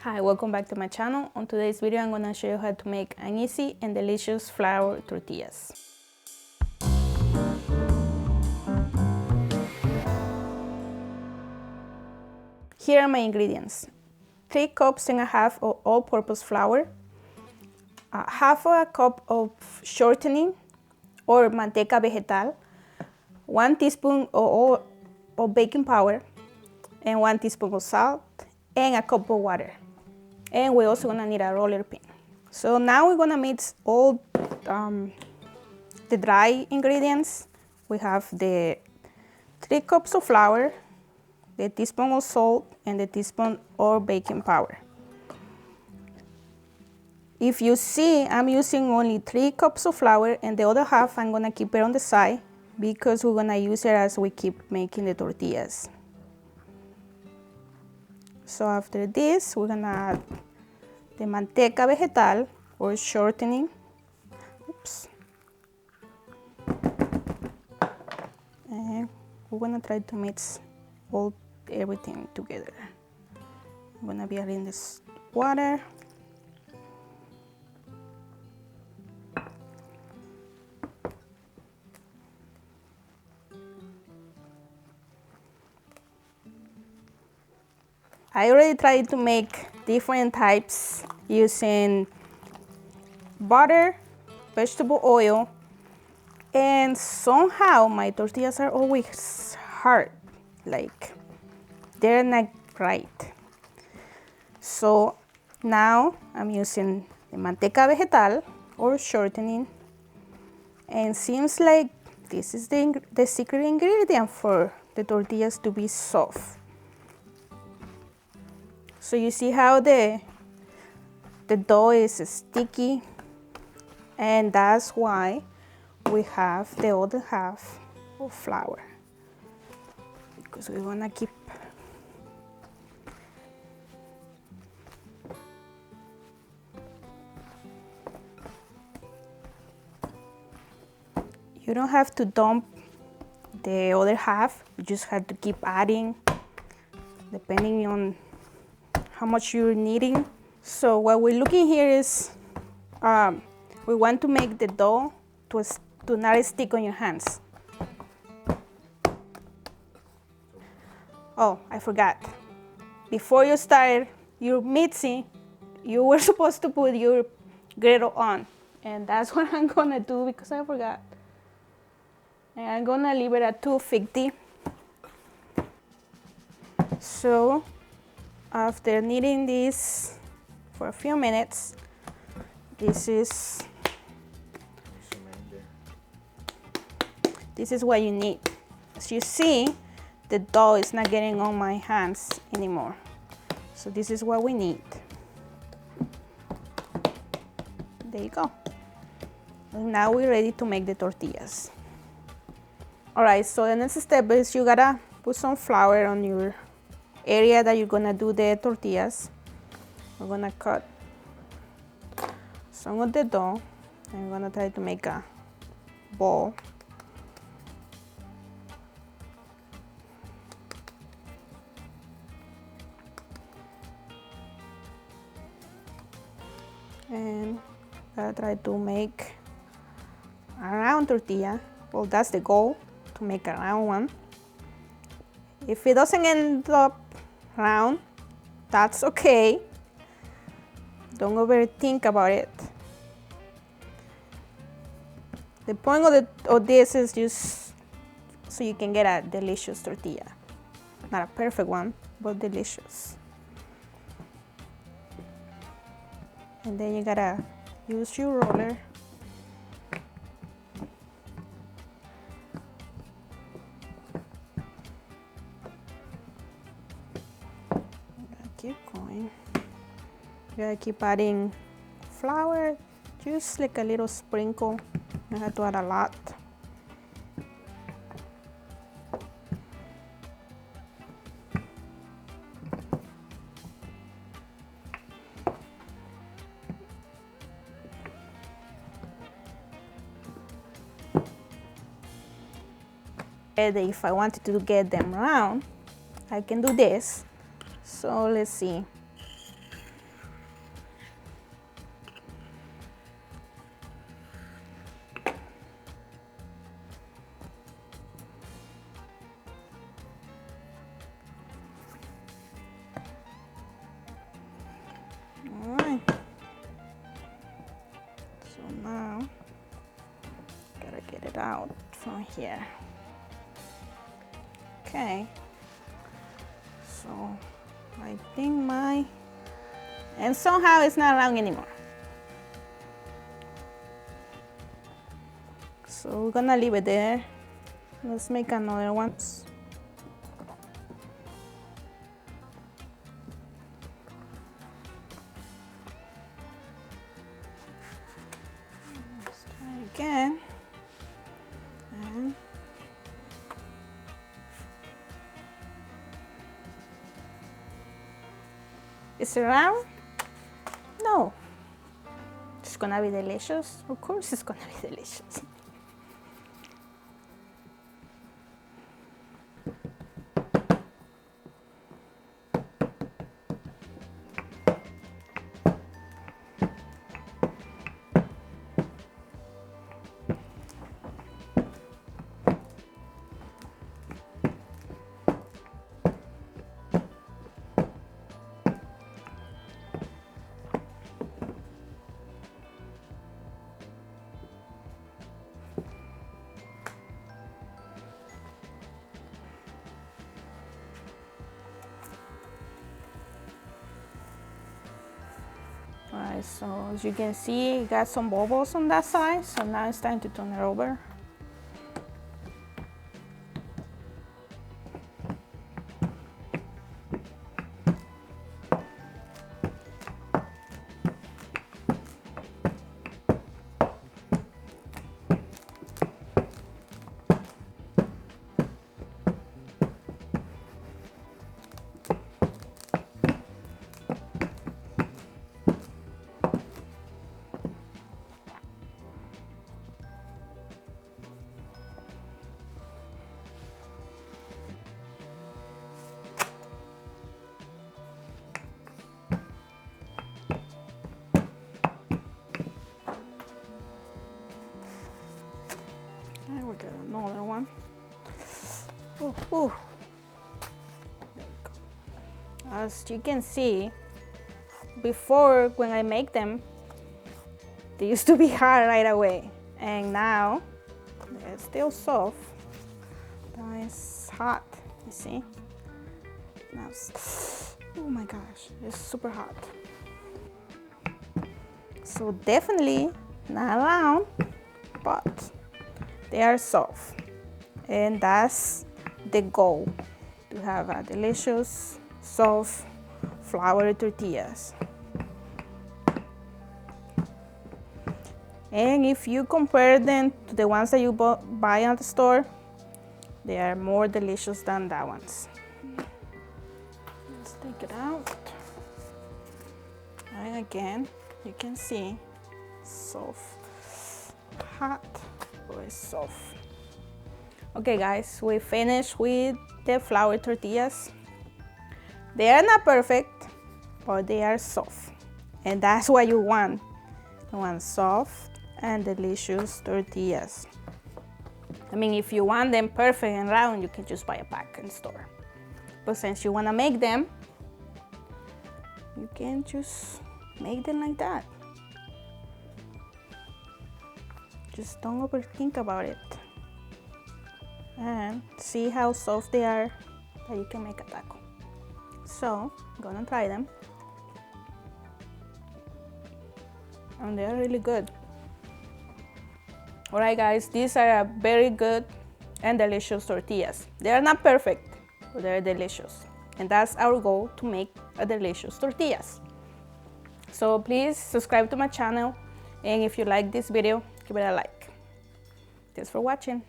Hi, welcome back to my channel. On today's video, I'm gonna show you how to make an easy and delicious flour tortillas. Here are my ingredients. 3 cups and a half of all-purpose flour, half of a cup of shortening or manteca vegetal, 1 teaspoon of baking powder, and 1 teaspoon of salt, and a cup of water. And we're also gonna need a roller pin. So now we're gonna mix all the dry ingredients. We have the 3 cups of flour, the teaspoon of salt, and the teaspoon of baking powder. If you see, I'm using only 3 cups of flour, and the other half I'm gonna keep it on the side because we're gonna use it as we keep making the tortillas. So after this, we're gonna add the manteca vegetal or shortening. Oops. And we're gonna try to mix everything together. I'm gonna be adding this water. I already tried to make different types using butter, vegetable oil, and somehow my tortillas are always hard, like they're not right. So now I'm using the manteca vegetal or shortening, and seems like this is the secret ingredient for the tortillas to be soft. So you see how the dough is sticky, and that's why we have the other half of flour, because we want to keep you don't have to dump the other half, you just have to keep adding depending on how much you're needing. So what we're looking here is we want to make the dough to not stick on your hands. Oh, I forgot. Before you start your mixing, you were supposed to put your griddle on, and that's what I'm gonna do because I forgot. And I'm gonna leave it at 250. So after kneading this for a few minutes, this is what you need. As you see, the dough is not getting on my hands anymore. So this is what we need. There you go. And now we're ready to make the tortillas. All right, so the next step is you gotta put some flour on your area that you're gonna do the tortillas. We're gonna cut some of the dough, and I'm gonna try to make a ball. And gotta try to make a round tortilla. Well, that's the goal, to make a round one. If it doesn't end up round, that's okay. Don't overthink about it. The point of this is just so you can get a delicious tortilla. Not a perfect one, but delicious. And then you gotta use your roller. Keep going. You gotta keep adding flour, just like a little sprinkle. You have to add a lot. If I wanted to get them round, I can do this. So let's see. Alright. So now, gotta get it out from here. Okay. So I think and somehow it's not round anymore. So we're gonna leave it there. Let's make another one. Let's try again. And is it round? No. It's gonna be delicious. Of course it's gonna be delicious. Alright, so as you can see, it got some bubbles on that side, so now it's time to turn it over. And we got another one. Ooh, ooh. There we go. As you can see, before when I make them, they used to be hard right away, and now they're still soft. Now it's hot. You see? Now oh my gosh, it's super hot. So definitely not round, but they are soft, and that's the goal, to have a delicious soft flour tortillas. And if you compare them to the ones that you buy at the store, they are more delicious than that ones. Let's take it out. And again, you can see soft, hot, very soft. Okay guys, we finished with the flour tortillas. They are not perfect, but they are soft, and that's what you want. You want soft and delicious tortillas. I mean, if you want them perfect and round, you can just buy a pack in the store. But since you want to make them, you can just make them like that. Just don't overthink about it. And see how soft they are, that you can make a taco. So, I'm gonna try them. And they're really good. Alright guys, these are a very good and delicious tortillas. They are not perfect, but they're delicious. And that's our goal, to make a delicious tortillas. So please subscribe to my channel, and if you like this video, give it a like. Thanks for watching.